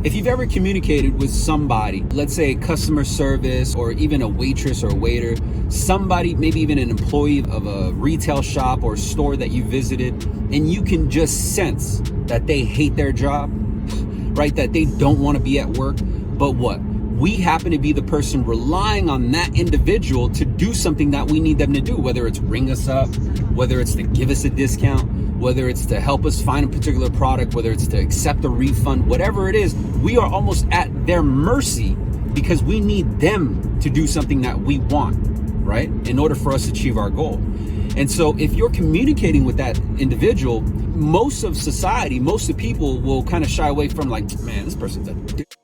If you've ever communicated with somebody, let's say customer service or even a waitress or a waiter, somebody, maybe even an employee of a retail shop or store that you visited, and you can just sense that they hate their job, right? That they don't want to be at work, but what? We happen to be the person relying on that individual to do something that we need them to do, whether it's ring us up, whether it's to give us a discount, whether it's to help us find a particular product, whether it's to accept a refund, whatever it is, we are almost at their mercy because we need them to do something that we want, right? In order for us to achieve our goal. And so if you're communicating with that individual, most of society, most of people will kind of shy away from like, man, this person's a dick.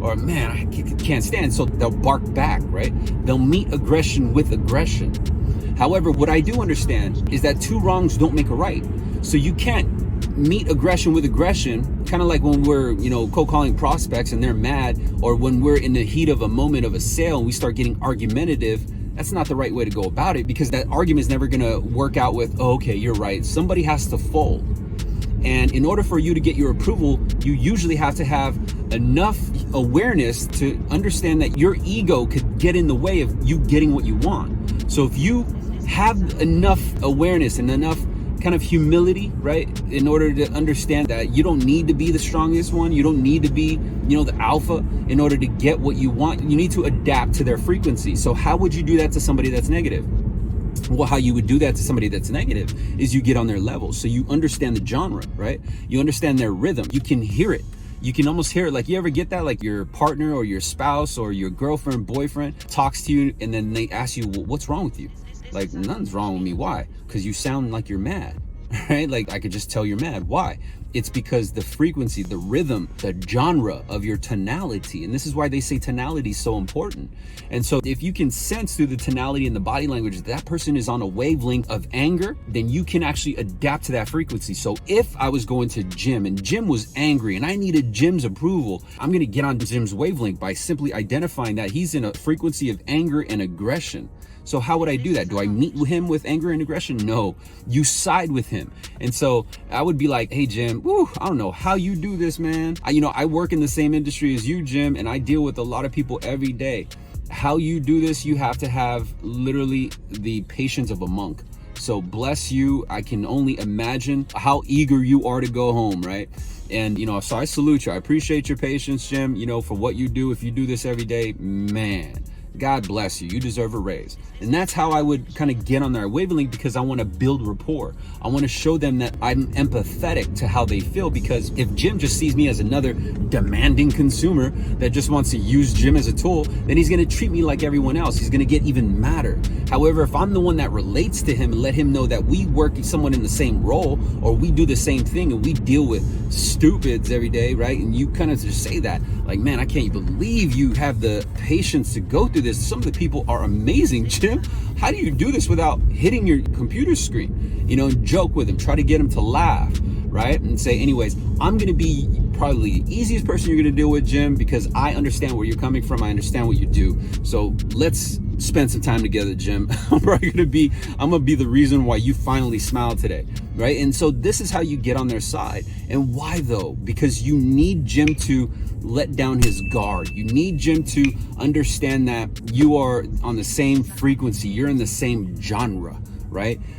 Or man, I can't stand. So they'll bark back, right? They'll meet aggression with aggression. However, what I do understand is that two wrongs don't make a right. So you can't meet aggression with aggression, kind of like when we're, cold calling prospects and they're mad, or when we're in the heat of a moment of a sale and we start getting argumentative. That's not the right way to go about it, because that argument is never going to work out with, oh, okay, you're right. Somebody has to fold. And in order for you to get your approval, you usually have to have enough awareness to understand that your ego could get in the way of you getting what you want. So if you have enough awareness and enough kind of humility, right, in order to understand that you don't need to be the strongest one, you don't need to be, the alpha in order to get what you want, you need to adapt to their frequency. So how would you do that to somebody that's negative? Well, how you would do that to somebody that's negative is you get on their level. So you understand the genre, right? You understand their rhythm. You can hear it. You can almost hear it. Like, you ever get that? Like your partner or your spouse or your girlfriend, boyfriend talks to you and then they ask you, well, what's wrong with you? Like, nothing's wrong with me. Why? Because you sound like you're mad, right? Like, I could just tell you're mad. Why? It's because the frequency, the rhythm, the genre of your tonality. And this is why they say tonality is so important. And so if you can sense through the tonality and the body language that person is on a wavelength of anger, then you can actually adapt to that frequency. So if I was going to Jim and Jim was angry and I needed Jim's approval, I'm going to get on Jim's wavelength by simply identifying that he's in a frequency of anger and aggression. So how would I do that? Do I meet him with anger and aggression? No, you side with him. And so I would be like, hey, Jim, I don't know how you do this, man. I work in the same industry as you, Jim, and I deal with a lot of people every day. How you do this, you have to have literally the patience of a monk. So bless you. I can only imagine how eager you are to go home, right? And, so I salute you. I appreciate your patience, Jim, for what you do. If you do this every day, man, God bless you. You deserve a raise. And that's how I would kind of get on their wavelength, because I want to build rapport. I want to show them that I'm empathetic to how they feel, because if Jim just sees me as another demanding consumer that just wants to use Jim as a tool, then he's going to treat me like everyone else. He's going to get even madder. However, if I'm the one that relates to him and let him know that we work someone in the same role, or we do the same thing and we deal with stupids every day, right? And you kind of just say that, like, man, I can't believe you have the patience to go through this. Some of the people are amazing, Jim. How do you do this without hitting your computer screen? And joke with him, try to get him to laugh, right? And say, anyways, I'm going to be probably the easiest person you're going to deal with, Jim, because I understand where you're coming from. I understand what you do. So let's spend some time together, Jim. I'm going to be the reason why you finally smiled today, right? And so this is how you get on their side. And why though? Because you need Jim to let down his guard. You need Jim to understand that you are on the same frequency. You're in the same genre, right?